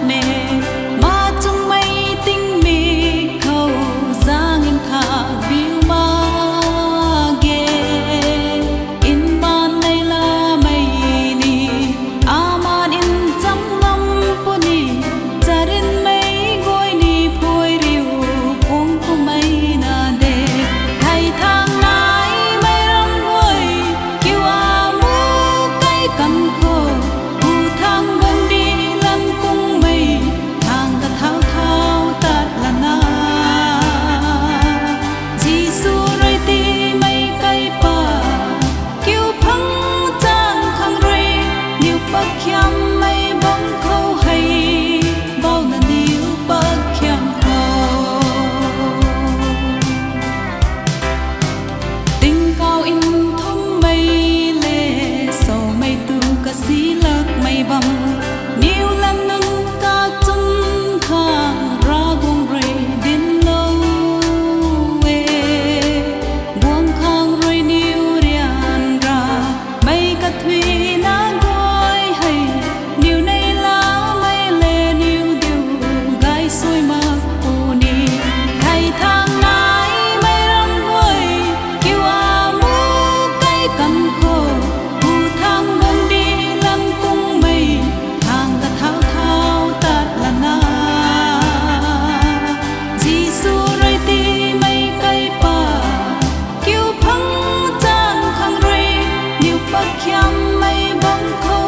mẹ mà trong mây tinh mì khâu giang em thả biêu ma ghê in ban này là mây ni aman in chăm ngâm puni cha đến mây gối ni phôi riu cuống của mây na đê thay thang nai mây rong gối kêu a mu cây cầm khô u thang bông đi lăn cung mây thang ta thao thao ta là na chỉ su rồi ti mây cây pa kêu phăng trang khang rồi nhiều bậc khiam mây bóng khâu hay bao là nhiều bậc khiam khâu tình cao in thung mây lệ sầu mây tu cả xí lắc mây bầm nhiều lần nâng ca chân khang ra buông rơi đến lâu buông khang rồi nhiều rian ra mây cả thủy na gối hay nhiều này lá mây lệ nhiều điều gai xuôi mặc uni thay thang nai mây rong gối kêu a mu cây cầm khô u thang bông đi lăn cung mây thang ta thao thao ta là na chỉ su rồi ti mây cây pa kêu phăng trang khang rồi nhiều bậc khiam mây bóng khô